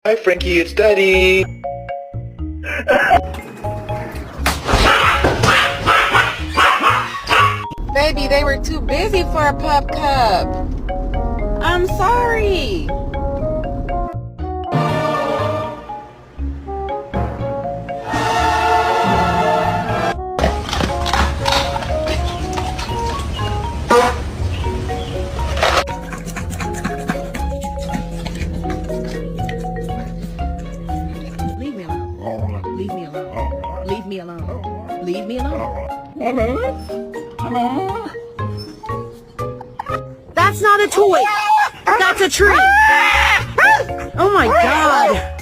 Hi, Frankie, it's Daddy. Baby, they were too busy for a pup cup. I'm sorry. Leave me alone. Leave me alone. Leave me alone. Leave me alone. That's not a toy. That's a tree. Oh my God.